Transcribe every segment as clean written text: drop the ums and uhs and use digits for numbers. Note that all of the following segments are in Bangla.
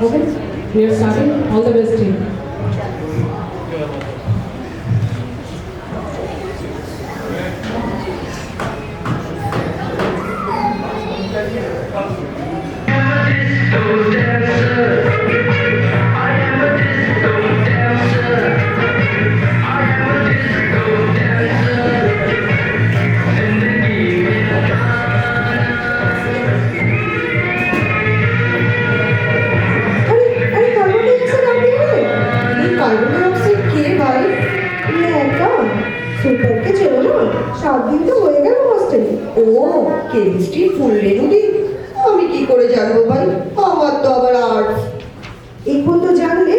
Okay, we are starting. All the best team. अरे कार्बन डाइऑक्साइड आप दे रहे हैं? ये कार्बन डाइऑक्साइड के भाई मैं एका सुपर के चलो ना 7 দিন তো হয়ে গেল হস্টেলে। ও কেমিস্ট্রি ফুল রেডি আমি কি করে জানবো ভাই, আমার তো আবার আর্টস। এখন তো জানলে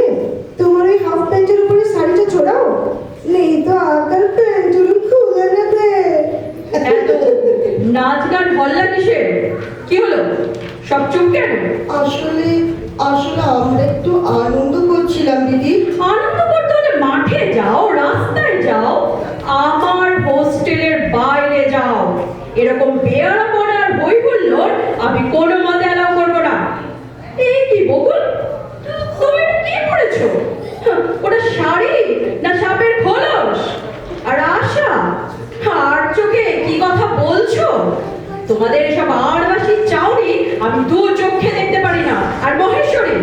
তোমার ওই হাফ প্যান্টের উপরে শাড়িটা ছড়াও নেই তো আকার প্যান্টের খুলে নেবে। এত নাচ গান হল্লা কিসের? কি হলো? সব চুপ কেন? আসলে আসলে আমরা একটু আনন্দ করছিলাম দিদি। আনন্দ করতে হলে মাঠে যাও, রাস্তায় যাও, আমার হোস্টেলের বাইরে যাও। এরকম বেয়ারা পড়ে আর হই হুল্লোড় আমি কোনো মতে অ্যালাউ করবো না। এই কি বকুল, তুমি এটা কি পড়েছো? ওটা শাড়ি না সাপের খোলস? আর আশা, আর চোখে কি কথা বলছো? তোমাদের এসব আড়বাসি চাউনি আমি দু চোখে দেখতে পারি না। আর মহেশ্বরী,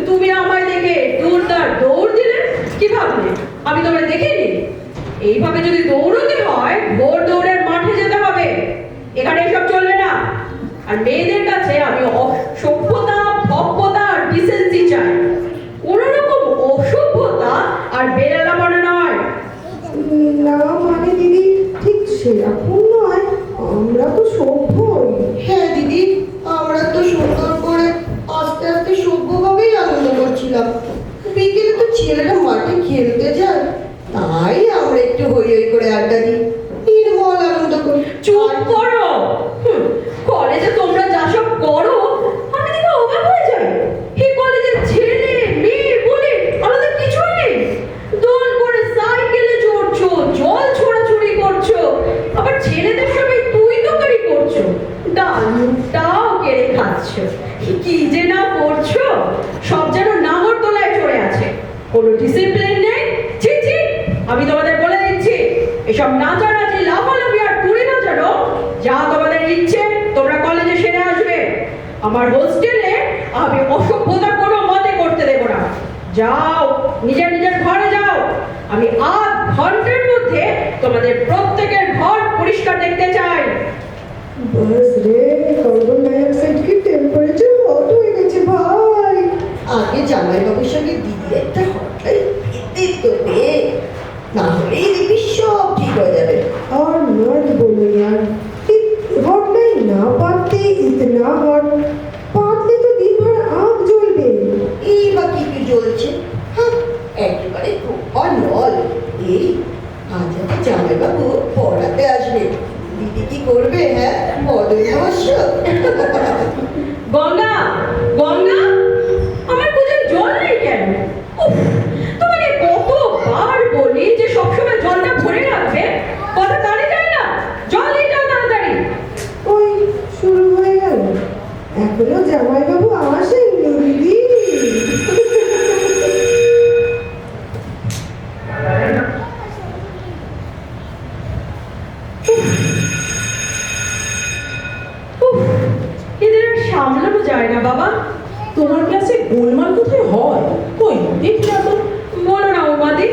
তুমি আমায় দেখে দূরদার দৌড় দিলে, কি ভাবলে আমি তোমায় দেখিনি? এইভাবে যদি দৌড়তে হয় ভোর দৌড়ের মাঠে যেতে হবে, এখানে এসব চলবে না। আর মেয়েদের কাছে আমি সভ্যতা, ভব্যতা আর ডিসেন্সি চাই, কোনো রকম অসভ্যতা আর বেড়ালাপনা নয়। না মানে দিদি ঠিক সেরকম নয়, আমরা তো সভ্যই। হ্যাঁ দিদি, আমরা তো সুন্দর করে আস্তে আস্তে সভ্যভাবেই আনন্দ করছিলাম। বিকেলে তো ছেলেরা মাঠে খেলতে যায়, তাই আমরা একটু হই হই করে আড্ডা দিই, নির্মল আনন্দ করি। চুপ করো। কলেজে তোমরা যা সব করো আমি দেখে অবাক হয়ে যাই। এই কলেজে ছেলে মেয়ে বলে আলাদা কিছুই নেই। দোল করে সাইকেলে চড়ছো, জল ছোড়াছুড়ি করছো, আবার ছেলেদের সঙ্গে তুই তোকারি করছো, ডালটাও কেড়ে খাচ্ছ। কি যে না করছো, সব যেন নাগর তোলায় চড়ে আছে, কোনো ডিসিপ্লিন নেই। ছি ছি, আমি তোমাদের বলে দিচ্ছি, এসব নাচানাচি, লাফালাফি আর তুড়ি বাজানো যা তোমাদের ইচ্ছে তোমরা কলেজে সেরে আসবে। আমার হোস্টেলে আমি অসভ্যতা কোনো মতে করতে দেবো না। যাও, নিজের নিজের ঘরে যাও। আমি আধ ঘন্টার মধ্যে তোমাদের প্রত্যেকের ঘর পরিষ্কার দেখতে চাই। বাস রে, কার্বন ডাইঅক্সাইড কি টেম্পারেচার হট হয়ে গেছে ভাই। আগে জামাইবাবুর সঙ্গে দিদি একটা হটলাইন পেতে তো দে, না হলেই দেখবি সব ঠিক হয়ে যাবে। और मत बोलो यार, हॉटलाइन ना पाते इतना हॉट पातले तो दिन भर आग জ্বলবে। এই বা কি কি জ্বলছে? হ্যাঁ একেবারে নল। এই আজ আমি জামাইবাবু পড়াতে আসবে, দিদি কি করবে? হ্যাঁ পদনবস্য। গঙ্গা, গঙ্গা, আমার কোথায় জল নেই কেন? উফ, তোমাকে কতবার বলি যে সবসময় জলটা ভরে রাখবে, কথা কানে যায় না। জল নিয়ে যাও তাড়াতাড়ি। ওই শুরু হয়ে গেল, এখনো জামাইবাবু আসেননি দিদি। উফ, এদের আর সামলানো যায় না বাবা। তোমার ক্লাসে গোলমাল কোথায় হয়? কই দেখি না তো। বলো না উমাদি,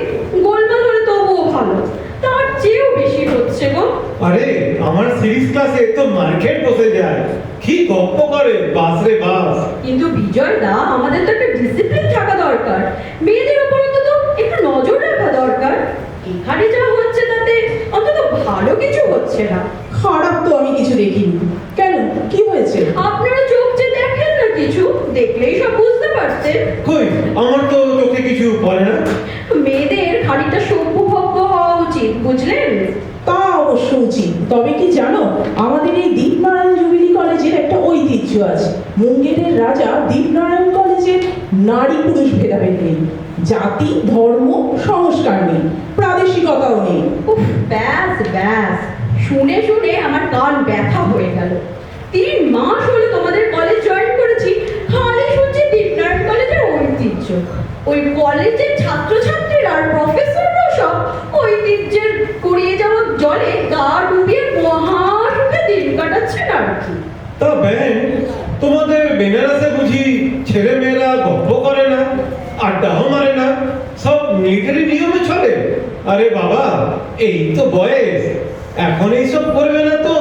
গোলমাল হলে তবুও ভালো, তার চেয়েও বেশি হচ্ছে গো। আরে আমার সিরিজ ক্লাসে তো মার্কেট বসে যায়, কি গপ্প করে বাস রে বাস। কিন্তু বিজয় দা, আমাদের তো একটা ডিসিপ্লিন থাকা দরকার, মেয়েদের উপর অন্তত একটু নজর রাখা দরকার। এখানে যা হচ্ছে তাতে অন্তত ভালো কিছু হচ্ছে না। খারাপ তো আমি কিছু দেখিনি। কেন, কি হয়েছে? আপনারা চোখ যে দেখেন না, কিছু দেখলেই সব বুঝতে পারতেন। কই আমার তো চোখে কিছু পড়ে না। মেয়েদের খানিকটা সভ্যভব্য হওয়া উচিত, বুঝলেন? তা অবশ্য উচিত, তবে কি জানো আমাদের এই দীপনারায়ণ জুবিলি কলেজের একটা ঐতিহ্য আছে। মুঙ্গেরের রাজা দীপনারায়ণ কলেজের নারী পুরুষ ভেদাভেদ নেই, জাতি ধর্ম সংস্কার নেই, প্রাদেশিকতাও নেই। উফ, ব্যাস ব্যাস, শুনে শুনে আমার কান ব্যথা হয়ে গেল। 3 মাস হলো তোমাদের কলেজ জয়েন করেছি, খালি শুনছি দীপনারায়ণ কলেজ ঐতিহ্য। ওই কলেজের ছাত্রছাত্রীরা আর প্রফেসররা সব ঐতিহ্যের গড়িয়ে যাওয়া জলে গা ডুবিয়ে মহাসুখে দিন কাটাচ্ছেন আর কি। তা বেন, তোমাদের বেনারসে বুঝি ছেলে মেয়েরা গল্প করে না, আড্ডাও মারে না, সব মিলিটারি নিয়মে চলে? আরে বাবা, এই তো বয়স, এখন এইসব করবে না তো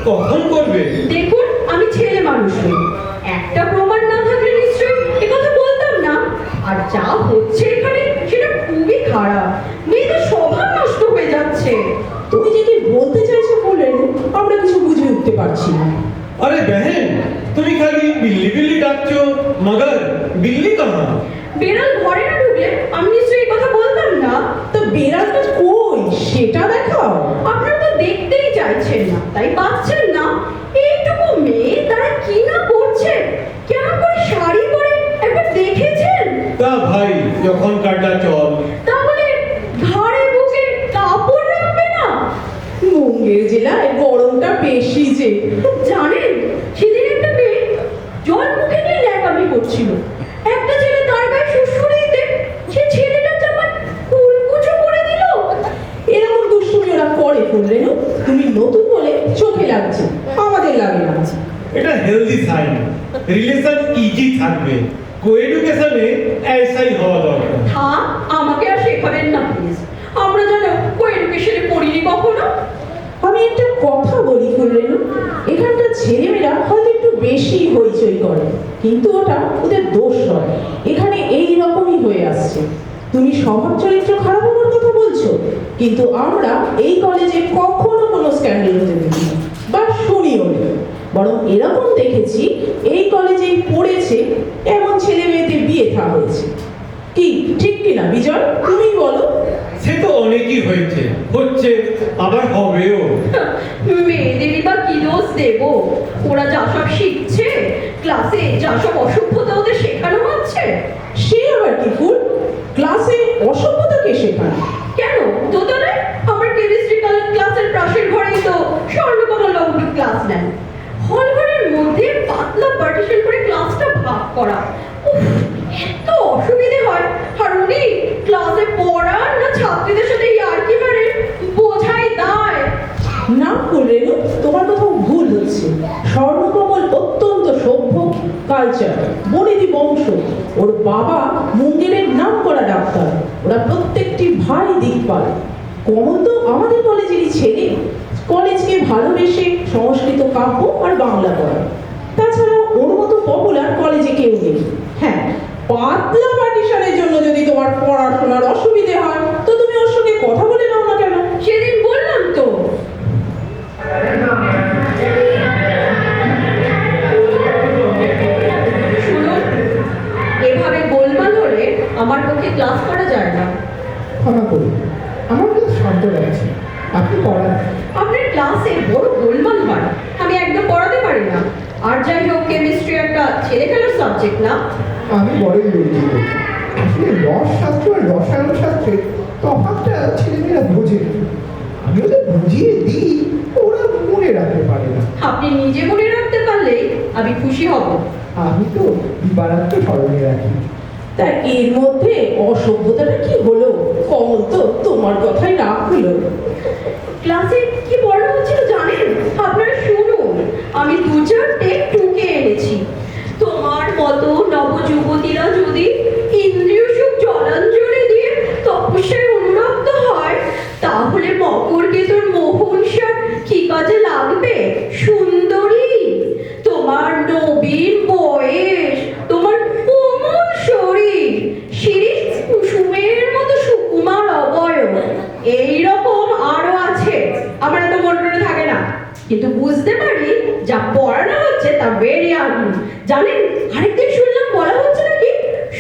কখন করবে? দেখুন, আমি ছেলে মানুষ নই, একটা প্রমাণ না থাকলে নিশ্চয়ই একথা বলতাম না। আর যা হচ্ছে এখানে সেটা খুবই খারাপ, মেয়েদের স্বভাব নষ্ট হয়ে যাচ্ছে। তুমি যে কি বলতে চাইছো বললেন আমরা কিছু বুঝে উঠতে পারছি না। আরে बहन, তুমি খালি বিল্লি বিল্লি ডাকছো, মগর বিল্লি কাহা? বেড়াল ঘরে না ঢুকলে আমি নিশ্চয়ই এই কথা বলতাম না। তো বেড়ালটা কই সেটা দেখাও। আপনারা তো দেখতেই চাইছেন না, তাই পাচ্ছেন না। এইটুকু মেয়ে তারা কি না করছে, কেমন করে শাড়ি পরে একবার দেখেছেন? তা ভাই, যখন কাটা চল। তাহলে ঘাড়ে বুকে কাপড় রাখবে না? মুঙ্গের জেলায় গরমটা বেশি যে। জানেন, সেদিন একটা মেয়ে জল মুখে নিয়ে ল্যাপামি করছিল। একটা ছেলে তার গায়ে সুড়সুড়ে দিতে সে ছেলেটার জামা কুলকুচো করে দিল। এরকম দুষ্টুমি ওরা করে ফুললেন। তুমি নতুন বলে চোখে লাগছে, আমাদের লাগে না। এটা হেলদি সাইন, রিলেশন ইজি থাকবে। কোএডুকেশনে ऐसाই হওয়া দরকার। থাক, আমাকে আর শেখাবেন না প্লিজ। আমরা যেন কোএডুকেশনে পড়িনি কখনো। আমি একটা কথা বলি ফুললেন, এখানকার ছেলেমেয়েরা হয়তো একটু বেশি হইচই করে, কিন্তু ওটা ওদের দোষ নয়। এখানে এই রকমই হয়ে আসছে। তুমি স্বভাব চরিত্র খারাপ হওয়ার কথা বলছো, কিন্তু আমরা এই কলেজে কখনো কোনো স্ক্যান্ডেল হতে দেখি বা শুনিও নি। বরং এরকম দেখেছি এই কলেজেই পড়েছে এমন ছেলে মেয়েদের বিয়ে থা হয়েছে। কি ঠিক কিনা বিজয়, তুমি বলো? সে তো অনেকই হয়েছে, হচ্ছে, আবার হবেও। মেয়েদেরই বা কি দোষ দেব? ওরা যা সব শিখছে, ক্লাসে যা সব অসভ্যতা ওদের শেখানো হচ্ছে। সে আবার কি ফুল? ক্লাসে অসভ্যতা কে শেখায়? কেন দোতলায় আমার কেমিস্ট্রি ক্লাসের পাশের ঘরেই তো স্বর্ণকমল বাবু ক্লাস নেন। হল ঘরের মধ্যে পাতলা পার্টিশন করে ক্লাসটা ভাগ করা, উফ, এত অসুবিধে হয়। আর উনি ক্লাসে পড়ান না ছাত্রীদের সাথে ইয়ার্কি মারেন, বোঝাই দায়। না ফুলরেনু, তোমার কোথাও ভুল হচ্ছে। স্বর্ণকমল অত্যন্ত সভ্য, কালচার, বনেদি বংশ। ওর বাবা মুঙ্গেরের নাম করা ডাক্তার। ওরা প্রত্যেকটি ভাই দিকপাল। কমল তো আমাদের কলেজেরই ছেলে, কলেজকে ভালোবেসে সংস্কৃত কাব্য আর বাংলা পড়া। তাছাড়া ওর মতো পপুলার কলেজে কেউ নেই। হ্যাঁ, পাতলা পার্টিশনের জন্য যদি তোমার পড়াশোনার অসুবিধে হয় তো তুমি ওর সঙ্গে কথা বলে নাও না কেন? সেদিন বললাম তো। শুনুন, এভাবে গোলমাল হলে আমার পক্ষে ক্লাস করা যায় না। ক্ষমা করুন, আমার খুব শান্ত লাগছে, আপনি পড়ান। আপনার ক্লাসে বড় গোলমাল হয়, আমি একদম পড়াতে পারি না। আর যাই হোক, কেমিস্ট্রি একটা ছেলে খেলার সাবজেক্ট না। আমি বড়ই লজ্জিত। আসলে রসশাস্ত্র আর রসায়ন শাস্ত্রের তফাৎটা ছেলেমেয়েরা বোঝে না। আমি ওদের বুঝিয়ে দিই, ওরা মনে রাখতে পারে না। আপনি নিজে মনে রাখতে পারলেই আমি খুশি হব। আমি তো দিবারাত্র স্মরণে রাখি। তা এর মধ্যে অসভ্যতাটা কি হলো? কমল তো তোমার কথাই রাগ হলো। ক্লাসে কি পড়ানো হচ্ছিল জানেন? আপনারা শুনুন, আমি 2-4টে টুকে এনেছি। তোমার মতো নবযুবতীরা যদি ইন্দ্রিয় সুখ জলাঞ্জলি দিয়ে তপস্যায় অনুরক্ত হয়, তাহলে মকরকেতুর মোহন সার কি কাজে লাগবে? সুন্দরী, তোমার নবীন বয়স, তোমার কোমল শরীর, শিরিষ কুসুমের মতো সুকুমার অবয়ব, এইরকম আরো আছে। আমার এত মনে থাকে না, কিন্তু বুঝতে পারি যা পড়ানো হচ্ছে তা ভেরি আগুন। জানেন, আরেকদিন শুনলাম বলা হচ্ছে নাকি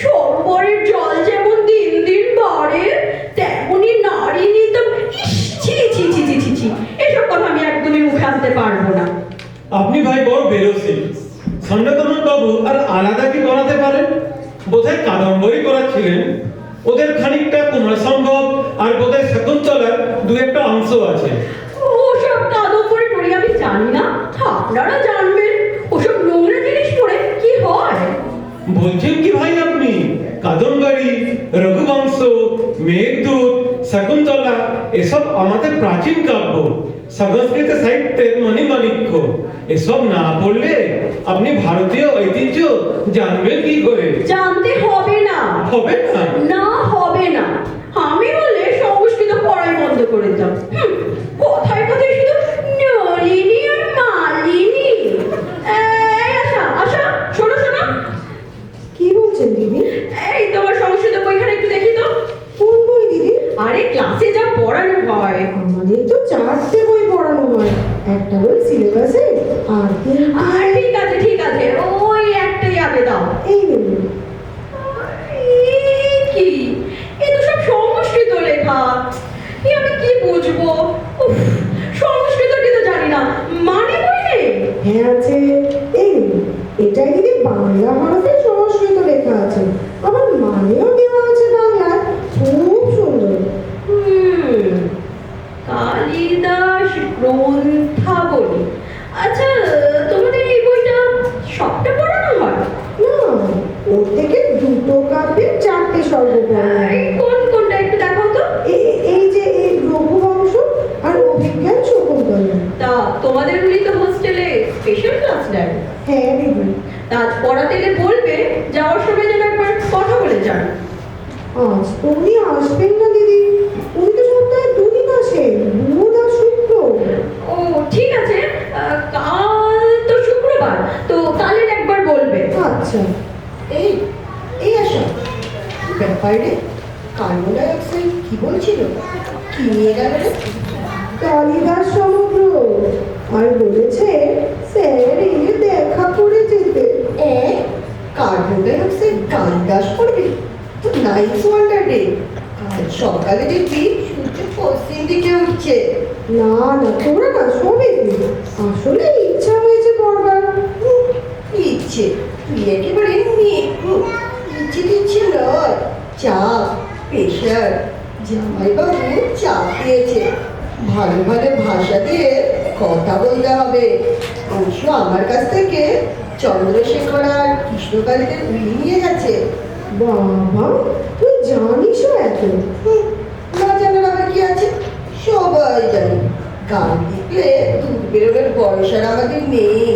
সরোবরের জল যেমন দিন দিন বাড়ে, তেমনি নারী নিতম। ইস, ছি ছি ছি ছি ছি ছি, এসব কথা আমি একদমই মুখে আনতে পারবো না। আপনি ভাই বড় বেরোসি। স্বর্ণকমল বাবু আর আলাদা কি করাতে পারেন? বোধহয় কাদম্বরী করাচ্ছিলেন। ওদের খানিকটা কুমার সম্ভব আর বোধহয় শকুন্তলার দু একটা অংশ আছে। ওসব কাদম্বরী পড়ে আমি জানি না, আপনারা জানবেন। ওসব নোংরা জিনিস পড়ে কি হয়? বলছেন কি ভাই আপনি? কাদম্বরী মেঘদূত, শকুন্তলা এসব আমাদের প্রাচীন কাব্য, সংস্কৃত সাহিত্যের মণিমাণিক্য। এসব না পড়লে আপনি ভারতীয় ঐতিহ্য জানবেন কি করে? জানতে হবে না। হবে না? না, হবে না। আমি বললে সংস্কৃত পড়াই বন্ধ করে দাও। কথায় কথায় শুধু নলিনী আর মালিনী। এই আশা, আশা, শোনো শোনো, কি বলছেন দিদি? এই তোমার সংস্কৃত বইখানে একটু দেখি তো। কোন বই দিদি? আরে ক্লাসে যা পড়ানো হয়। আমাদের তো 4টে বই পড়ানো হয়, একটা বই সিলেবাসে আর আর ঠিক আছে ঠিক আছে, ওই একটাই আগে দাও। এই নেব। এই কি, এ তো সব সংস্কৃত লেখা। এ আমি কি বুঝবো? উফ, সংস্কৃতটি তো জানি না, মানে বই নেই। হ্যাঁ আছে, এই নেব। এটাই দিদি বাংলা হরফে সংস্কৃত লেখা আছে, আবার মানেও দেওয়া আছে বাংলায়, খুব সুন্দর। কালিদাস গ্রন্থাবলী। আচ্ছা, তোমাদের এই বইটা সবটা পড়ানো হয়? না, ওর থেকে দুটো কাব্যের 4টে স্বর্গ পড়ানো হয়। এই কোনটা একটু দেখাও তো। এই যে এই রঘুবংশ আর অভিজ্ঞান শকুন্তলা। তা তোমাদের গুলি তো হোস্টেলে স্পেশাল ক্লাস নেয়। হ্যাঁ দিদি। তা আজ পড়াতে এলে বলবে, যাওয়ার সময় যেন একবার কথা বলে যান। আজ তো উনি আসবেন না দিদি, উনি তো সপ্তাহে 2 দিন আসেন, বুধ আর শুক্র। ও ঠিক আছে, কাল তো শুক্রবার, তো কালের একবার বলবে। আচ্ছা। এই এই আসা, ব্যাপার রে, কার্বন ডাই অক্সাইড কি বলছিল? কি নিয়ে গেল রে? কালিদাস সমগ্র আর বলেছে স্যার এলে দেখা করে যেতে। কার্বন ডাই অক্সাইড কালিদাস করবে? তো নাইস ওয়ান্ডার রে। আজ সকালে দেখবি সূর্য পশ্চিম দিকে উঠছে। না না, তোমরা না সবে আসলে ইচ্ছা হয়েছে পড়বার। ইচ্ছে? তুই একেবারে নেকড়ু। ইচ্ছে দিচ্ছে নয়, চাপ, প্রেশার। জামাইবাবু চাপ দিয়েছে, ভালো ভালো ভাষা দিয়ে কথা বলতে হবে। অবশ্য আমার কাছ থেকে চন্দ্রশেখর আর কৃষ্ণকান্তের উইল নিয়ে গেছে। বাবা, তুই জানিসও এত? না জানার আবার কি আছে, সবাই জানি। গান দেখলে দুধ বেরোনোর বয়স আর আমাদের নেই।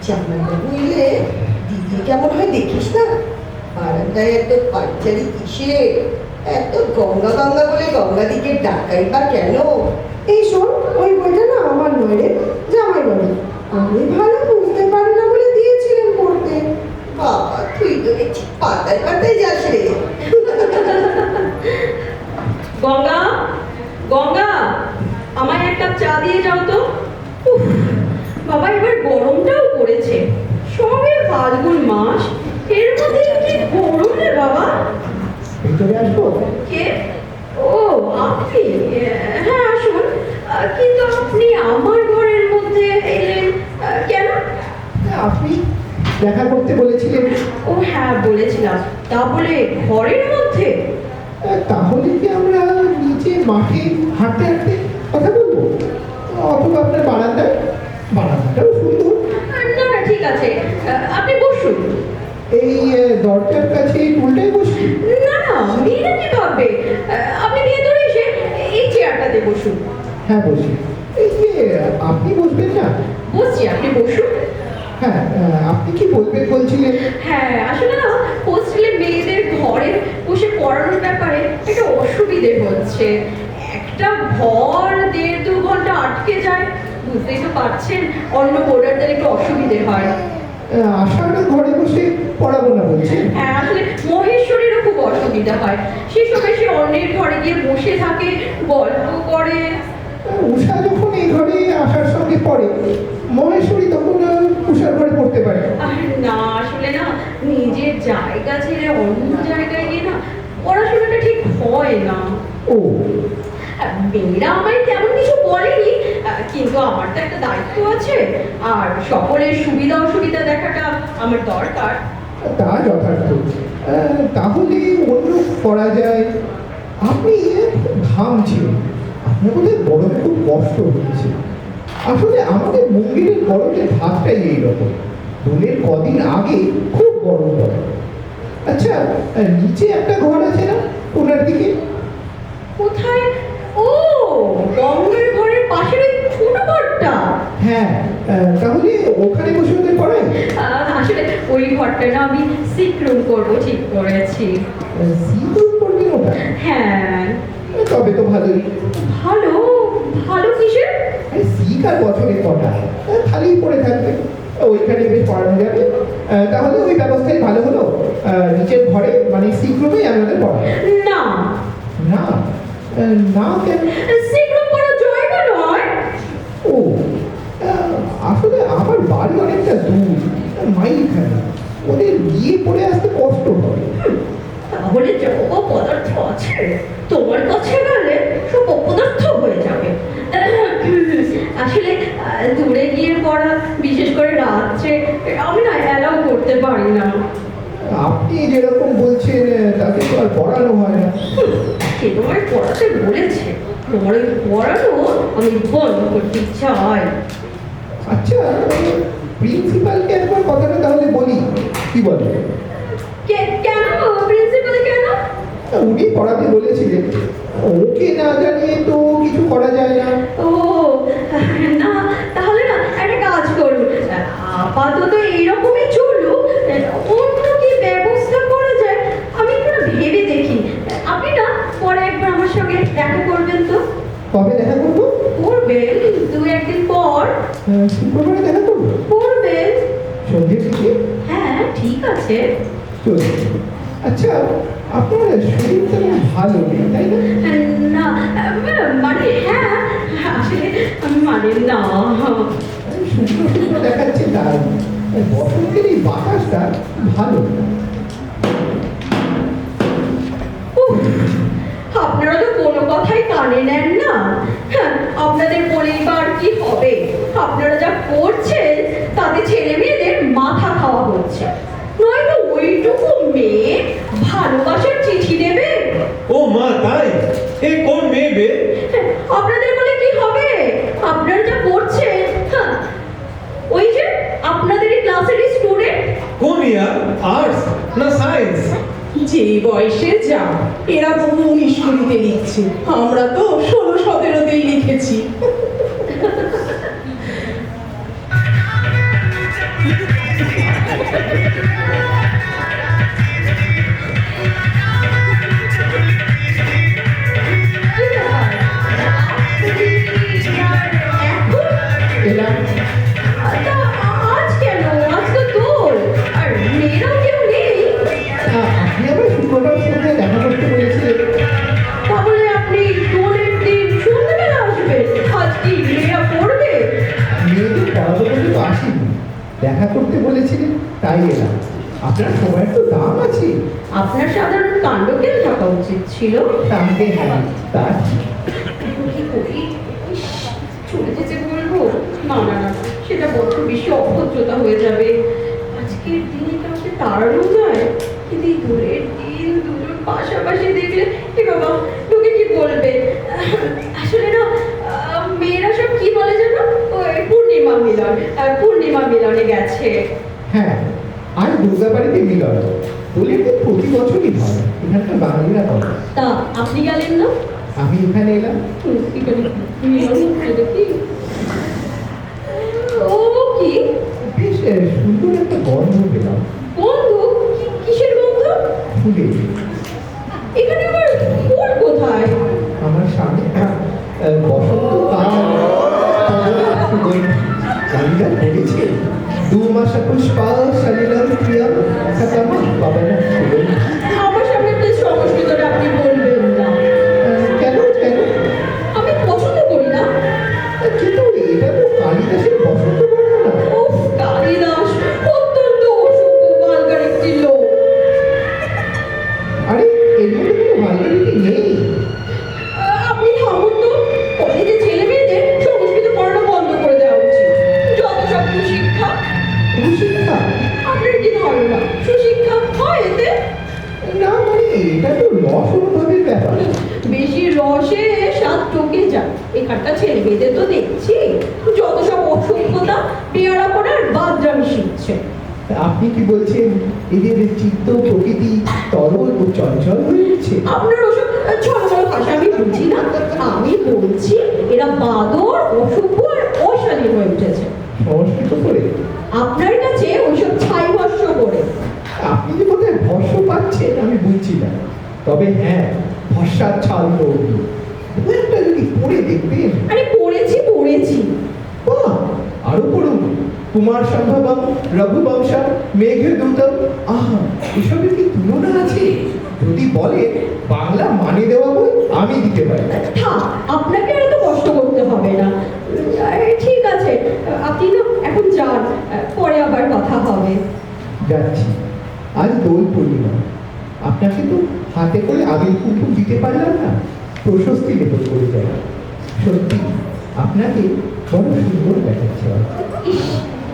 জামাইবাবু এলে দিদি কেমন হয় দেখিস না। বারান্দায় এত পাঁচালি কিসে, এত গঙ্গা গঙ্গা বলে গঙ্গা দিকে ডাকাই বা কেন? এই শোন, ওই বইটা না আমার নয় রে, জামাইবাবু। আমি ভালো বুঝতে পারি না বলে দিয়েছিলেন পড়তে। বাবা, তুই তো দেখছি পাতায় পাতায় যাস রে। গঙ্গা, গঙ্গা, আমায় এক কাপ চা দিয়ে যাও তো। উফ, বাবা এবার গরমটাও পড়েছে। সবে ফাল্গুন মাস, এর মধ্যে কি গরম রে বাবা। ভিতরে আসবো? কে? ও আপনি? হ্যাঁ আসুন। কিন্তু আপনি আমার ঘরের মধ্যে এলেন কেন? আপনি দেখা করতে বলেছিলেন। ও হ্যাঁ বলেছিলাম, তা বলে ঘরের মধ্যে? তাহলে কি আমরা নিচে মাঠে হাঁটতে হাঁটতে কথা বলবো, অথবা আপনার বারান্দায়? বারান্দাটাও সুন্দর। না না ঠিক আছে, আপনি বসুন। এই দরজার কাছে এই টুলটাই বসি? না না, মেয়েরা কি ভাববে? আপনি ভেতরে এসে এই চেয়ারটাতে বসুন। হ্যাঁ বসি। এই যে আপনি বসবেন না? বসছি, আপনি বসুন। হ্যাঁ, আপনি কি বলবেন বলছিলেন? হ্যাঁ আসলে না, হোস্টেলে মেয়েদের ঘরে বসে পড়ানোর ব্যাপারে একটা অসুবিধে হচ্ছে। একটা ঘর 1.5-2 ঘন্টা আটকে যায়, বুঝতেই তো পারছেন, অন্য বোর্ডারদের একটু অসুবিধে হয়। আশাটা ঘরে বসে পড়াবো না বলছেন? হ্যাঁ আসলে মহেশ্বরীরও খুব অসুবিধা হয়, সে সময় সে অন্যের ঘরে গিয়ে বসে থাকে, গল্প করে। উষা যখন এই ঘরে আশার সঙ্গে পড়ে, মহেশ্বরী তখন উষার ঘরে পড়তে পারে। আর না আসলে না, নিজের জায়গা ছেড়ে অন্য জায়গায় গিয়ে না পড়াশোনাটা ঠিক হয় না। ও, মেয়েরা আমায় তেমন কিছু বলেনি, কিন্তু আমার তো একটা দায়িত্ব আছে, আর সকলের সুবিধা অসুবিধা দেখাটা আমার দরকার। তা যথার্থ। তাহলে অন্য করা যায়। আপনি খুব ঘামছেন, আপনার বোধহয় গরমে খুব কষ্ট হচ্ছে। আসলে আমাদের মুঙ্গেরের গরমের ভাতটাই এইরকম, দোলের কদিন আগে খুব গরম পড়ে। আচ্ছা, নিচে একটা ঘর আছে না, ওনার দিকে। কোথায়? ও, গঙ্গার ঘরের পাশের ওই ছোট ঘরটা। হ্যাঁ, তাহলে ওখানে বসে ওদের পড়াই। আসলে ওই ঘরটা না আমি সিক্রুম করবো ঠিক করেছি। সিঁদুর করবেন ওটা? হ্যাঁ। তবে তো ভালোই। ভালো? ভালো কিসের? শিখ আর বছরে কটা, খালিই পড়ে থাকবে, ওইখানে বেশ পড়ানো যাবে। তাহলে ওই ব্যবস্থাই ভালো হলো। নিচের ঘরে মানে সিক রুমেই আমি ওদের পড়াবো। না, না, না কেন? সিক্রুম করা জায়গা নয়। ও, আসলে আমার বাড়ি অনেকটা দূর, মাইলখানে, ওদের গিয়ে পড়ে আসতে কষ্ট হবে। তাহলে যা অপদার্থ আছে তোমার কাছে গেলে সব অপদার্থ হয়ে যাবে। আসলে দূরে গিয়ে পড়া, বিশেষ করে রাত্রে, আমি না অ্যালাউ করতে পারি না। আপনি যেরকম বলছেন তাতে তো আর পড়ানো হয় না। সে তোমায় পড়াতে বলেছে, তোমার ওই পড়ানো আমি বন্ধ করতে চাই। আচ্ছা, প্রিন্সিপালকে একবার কথাটা তাহলে বলি, কি বলে? কেন প্রিন্সিপাল কেন? উনি পড়াতে বলেছিলেন, ওকে না জানিয়ে তো কিছু করা যায় না। ও না, তাহলে না একটা কাজ করুন, আপাতত এইরকমই চলুক, অন্য কি ব্যবস্থা করা যায় আমি একটু না ভেবে দেখি। আপনি না পরে একবার আমার সঙ্গে দেখা করবেন তো? কবে দেখা করবো? করবেন, দু একদিন পর শুক্রবারে দেখা করবো? করবেন। সন্ধ্যের দিকে? হ্যাঁ ঠিক আছে। চলছে। আচ্ছা, আপনার শরীরটা ভালো নেই, তাই না? না মানে হ্যাঁ, আসলে মানে না। শুকনো শুকনো দেখাচ্ছে, তার বসন্তের এই বাতাসটা ভালো। উফ, আপনারা তো কোনো কথাই কানে নেন না। হ্যাঁ, আপনাদের বলেই বা আর কি হবে? আপনারা যা করছেন তাতে ছেলে মেয়েদের মাথা খাওয়া হচ্ছে। নয়তো ওইটুকু মেয়ে ভালোবাসার চিঠি দেবে? ও মা, তাই? এ কোন মেয়ে বে? হ্যাঁ, আপনাদের বলে কি হবে? আপনারা যা করছেন, হ্যাঁ, ওই যে আপনাদের ক্লাসেরই স্টুডেন্ট। কোন ইয়ার? আর্টস না সায়েন্স? যে বয়সে যা, এরা তো 19-20-তে লিখছে, আমরা তো 16-17-তেই লিখেছি। এলাম। আজ কেন? আজ তো দোল, আর মেয়েরাও কেউ নেই। আপনি আবার শুক্রবার সন্ধ্যায় দেখা করতে বলেছিলেন। তাহলে আপনি দোলের দিন সন্ধ্যাবেলা আসবেন? আজ কি মেয়েরা পড়বে? মেয়েদের পড়াবো বলে তো আসেনি, দেখা করতে বলেছিলেন, তাই এলাম। আপনার সময়ের তো দাম আছে। আপনার সাধারণ কাণ্ড কেন থাকা উচিত ছিল? তাহলে হ্যাঁ, তা ঠিক। কি করি? ইস, চলে যেতে বলবো? না না না, সেটা বড্ড বেশি অভদ্রতা হয়ে যাবে। আজকের দিনে কাউকে তাড়ানো যায়, কিন্তু এই দূরের দিন দুজন পাশাপাশি দেখলে এ বাবা, লোকে কি বলবে? আসলে না, মেয়েরা সব কি বলে জানো? ওই পূর্ণিমা মিলন, পূর্ণিমা মিলনে গেছে। হ্যাঁ, আর দুর্গাবাড়িতে মিলন দোলের দিন প্রতি বছরই হয়, এখানকার বাঙালিরা করে। তা আপনি গেলেন না? আমি এখানে এলাম। এখানে মিলন হচ্ছে দেখি। ও কি বেশ সুন্দর একটা গন্ধ পেলাম। বন্ধু? কিসের বন্ধু? ফুলের। এখানে আবার ফুল কোথায়? আমার সামনে বসন্তকাল গালিটা পড়েছে, 2 মাস পুষ্পা শালীলাম প্রিয়া সাতামা বাবা না সুগন্ধি। আমার সামনে প্লিজ সংস্কৃতটা আপনি বলবেন না। কেন কেন? আমি পছন্দ করি না। কিন্তু এটা তো কালিদাসের বসন্ত বর্ণনা। উফ, কালিদাস অত্যন্ত অসভ্য বালগার একটি লোক। আরে এর মধ্যে কোনো ভালগারিটি নেই। আপনি থামুন তো। কলেজে ছেলে মেয়েদের সংস্কৃত পড়ানো বন্ধ করে দেওয়া উচিত। যত সব কুশিক্ষা। কুশিক্ষা? আপনার কি ধারণা সুশিক্ষা হয় এতে? না মানে এটা তো রস অনুভবের ব্যাপার। বেশি রসে স্বাদ টকে যায়। এখানটা ছেলে মেয়েদের তো দেখছি যত সব অসভ্যতা, পেয়ারাপনা আর বাদরামি শিখছে। আপনি কি বলছেন এদের চিত্ত প্রকৃতি তরল ও চঞ্চল হয়ে উঠছে? আপনার ওসব ছলছল ভাষা আমি বুঝি না। আমি বলছি এরা বাদর, অসভ্য আর অশালীন হয়ে উঠেছে সংস্কৃত করে আপনার কাছে ওইসব ছাই ভস্য করে। আপনি যে বোধহয় ভস্য পাচ্ছেন আমি বুঝছি না, তবে হ্যাঁ ভস্যার ছাল তো দু একটা যদি পড়ে দেখবেন। আরে পড়েছি। বাহ, আরো পড়ুন। কুমার সম্ভবম, রঘুবংশম, মেঘদূতম। আহা, এসবের কি তুলনা আছে? যদি বলে বাংলা মানে দেওয়া বই আমি দিতে পারি। থাক, আপনাকে আর এত কষ্ট করতে হবে না। ঠিক আছে, আপনি না এখন যান, পরে আবার কথা হবে। যাচ্ছি। আজ দোল পূর্ণিমা, আপনাকে তো হাতে করে আবির কুকুর দিতে পারলাম না, প্রশস্তি লেপন করে যায়। সত্যি আপনাকে বড় সুন্দর দেখাচ্ছে। ইস,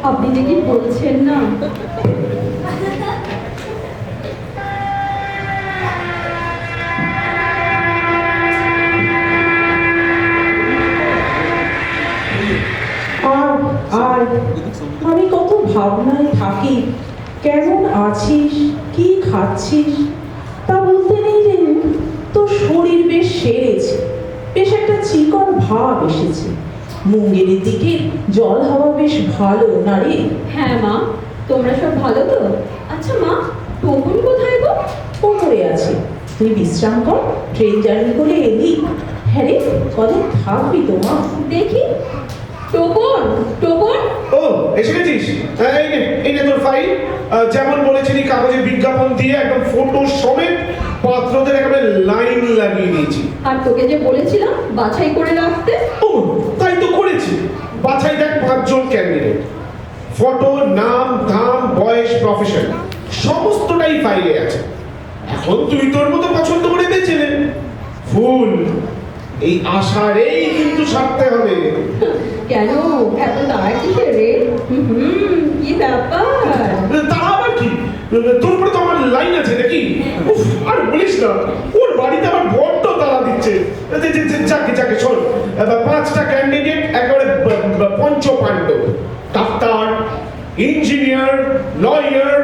আপনি যে কি বলছেন না। আর আমি কত ভাবনায় থাকি, কেমন আছিস, কি খাচ্ছিস তা বলতে নেই রে। তোর শরীর বেশ সেরেছে, বেশ একটা চিকন ভাব এসেছে। মুঙ্গেরের দিকে জল হাওয়া বেশ ভালো না রে? হ্যাঁ মা, তোমরা সব ভালো তো? আচ্ছা মা, টুকুন কোথায় গো? ওপরে আছে, তুই বিশ্রাম কর, ট্রেন জার্নি করে এলি। হ্যাঁ রে, কদিন থাকবি তো মা? দেখি টোকন। ও, এসে গেছিস? এই নে তোর ফাইল। যেমন বলেছিলি কাগজে বিজ্ঞাপন দিয়ে একদম ফটো সমেত পাত্রদের একেবারে লাইন লাগিয়ে দিয়েছি। আর তোকে যে বলেছিলাম বাছাই করে রাখতে। ও, তাই তো করেছি। বাছাই দেখ 5 জন ক্যান্ডিডেট, ফটো, নাম, ধাম, বয়স, প্রফেশন সমস্তটাই ফাইলে আছে। এখন তুই তোর মতো পছন্দ করে বেছে নে। ফুল এই আশারেই কিন্তু সারতে হবে। কেন এত তাড়া কিসের রে? কি ব্যাপার? তা আবার কি, তোর উপরে তো আমার লাইন আছে নাকি? উফ, আর বলিস না, ওর বাড়িতে আমার বড্ড তাড়া দিচ্ছে। যাকে শোন, 5টা ক্যান্ডিডেট একেবারে পঞ্চ Pandava. Doctor, engineer, lawyer,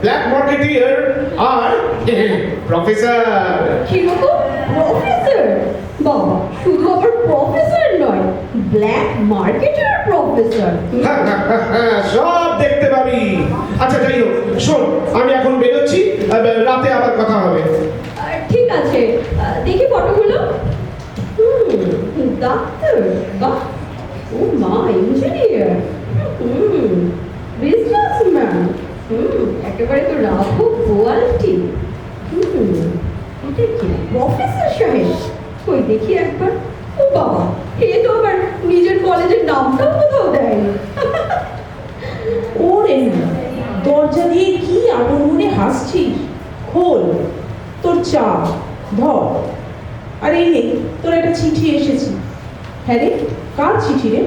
black marketeer আর প্রফেসর। কিরকম প্রফেসর? বাবা, শুধু আবার প্রফেসর নয়, ব্ল্যাক মার্কেটের প্রফেসর। সব দেখতে পাবি। আচ্ছা যাই হোক, শোন, আমি এখন বেরোচ্ছি, রাতে আবার কথা হবে। ঠিক আছে, দেখি ফটোগুলো। ডাক্তার, বাহ, ও মা, ইঞ্জিনিয়ার, বিজনেসম্যান, একেবারে তো রাঘব কোয়ালিটি। এটা কি প্রফেসর সাহেব? কই দেখি একবার। ও বাবা, এ তো আবার নিজের কলেজের নামটাও কোথাও দেয়নি। ওরে দরজা দিয়ে কি আপন মনে হাসছিস? খোল তোর চা, ধর। আর এই নে, তোর একটা চিঠি এসেছে। হ্যাঁ রে, কার চিঠি রে?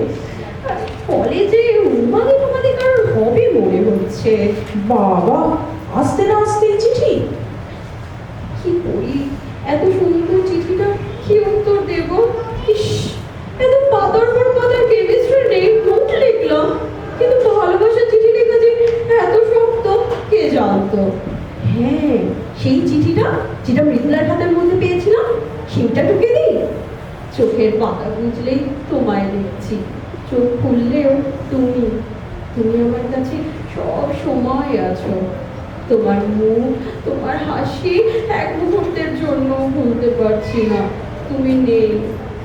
কলেজে উন্মাদি কারোর হবে মনে হচ্ছে। বাবা, আসতে না আসতেই চিঠি? কি করি, এত সুন্দর চিঠিটা কি উত্তর দেব? ইস, এত পাতার পর পাতার কেমিস্ট্রি নেই নোট লিখলাম, কিন্তু ভালোবাসার চিঠি লেখা যে এত শক্ত কে জানতো। হ্যাঁ, সেই চিঠিটা যেটা মৃদুলার হাতের মধ্যে পেয়েছিলাম, সেটা ঢুকে দিই। চোখের পাতা বুঝলেই তোমায় দেখছি, চোখ খুললেও তুমি আমার কাছে সব সময় আছো। তোমার মুখ, তোমার হাসি এক মুহূর্তের জন্য ভুলতে পারছি না। তুমি নেই,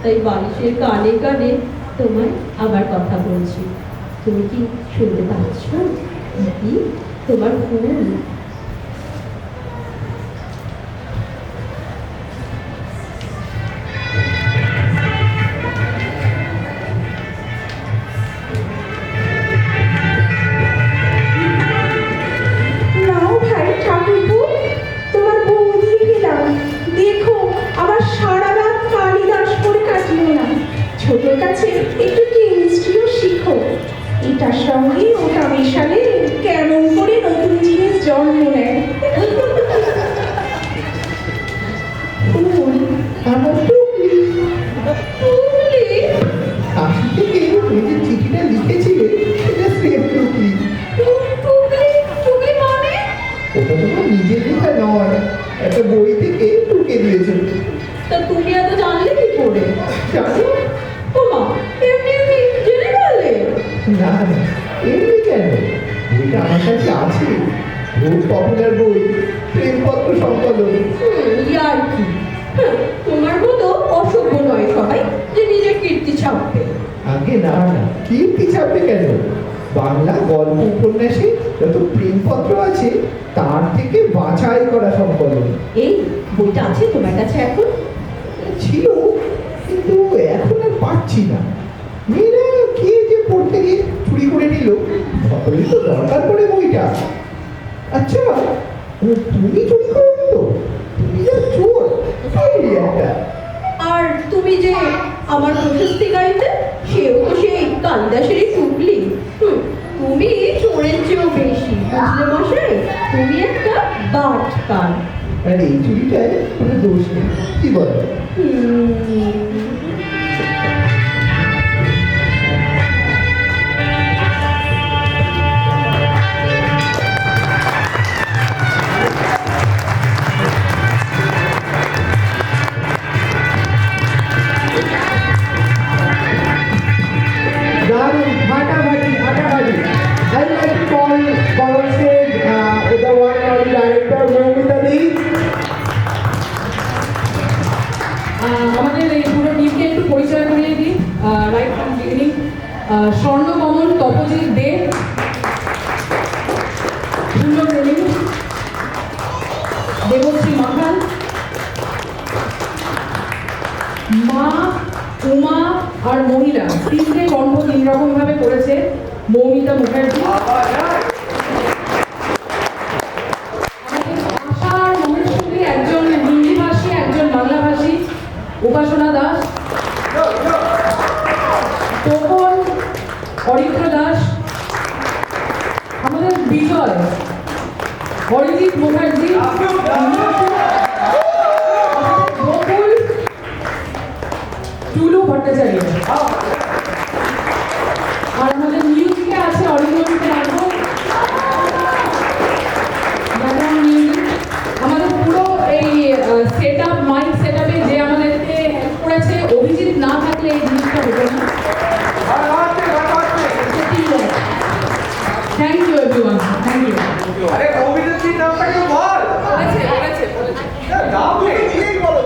তাই বালিশের কানে কানে তোমায় আবার কথা বলছি। তুমি কি শুনতে পাচ্ছ? কি তোমার ফুল? নাও ভাই ঠাকুরপো, তোমার বউ দিয়ে গেলাম। দেখো, আবার সারা রাত কালিদাস করে কাটলো না। ছোটোর কাছে একটু কেমিস্ট্রিও শিখো। এটার সঙ্গে ওটা মেশালে কেমন করে নতুন জিনিস জন্ম করে? জানো? ওমা, এমনি এমনি জেনে গেলে? না না, এমনি কেন, বইটা আমার কাছে আছে, খুব পপুলার বই, প্রেমপত্র সংকলন। ইয়ার কি? তোমার মতো অসভ্য নয় সবাই যে নিজের কীর্তি ছাপবে। আগে না না, কীর্তি ছাপবে কেন? বাংলা গল্প উপন্যাসে যত প্রেমপত্র আছে তার থেকে বাছাই করা সংকলন। এই বইটা আছে তোমার কাছে এখন? ছিল, কিন্তু এখন আর পাচ্ছি না। মেয়েরা কে যে পড়তে গিয়ে চুরি করে নিল, সকলেই তো দরকার পড়ে বইটা। আচ্ছা, তুমি চুরি করো তো? তুমি যা চোর, এই একটা। আর তুমি যে আমার প্রশস্তি গাইতে, সেও তো সেই কালিদাসেরই টুকলি। তুমি চোরের চেয়েও বেশি, বুঝলে মশাই? তুমি একটা বাটপার। আর এই চুরিটায় কোনো দোষ নেই, কি বলো? দারুণ, ফাটাফাটি ফাটাফাটি। I'd like to call on stage the one and only director Moumita দি। আমাদের এই পুরো টিমকে একটু পরিচয় করিয়ে দিই। রাইট ফ্রম বিগিনিং, স্বর্ণকমল তপজিৎ দে, সুন্দর রেলিং, দেবশ্রী মাখান, মা, উমা আর মহিলা, তিনটে কণ্ঠ তিন রকম ভাবে করেছে মৌমিতা মুখার্জি। আশার মহেশ্বরী, একজন হিন্দিভাষী, একজন বাংলাভাষী, উপাসনা দাস, তপন, অরিত্র দাস, আমাদের বিজয়, অরিজিৎ মুখার্জি, বকুল, টুলু ভট্টাচার্য। আর আমাদের মিউজিকে আছে অরিন্দমকে রাখবো, ব্যাকগ্রাউন্ড মিউজিক। আমাদের পুরো এই সেট আপ, মাইক সেট আপে যে আমাদেরকে হেল্প করেছে, অভিজিৎ না থাকলে এই জিনিসটা হতো না। Thank you everyone, thank you. আরে অভিজিৎ নামটা একটু বল। বলেছে, বলেছে, বলেছে। নাম দিয়েই বলো।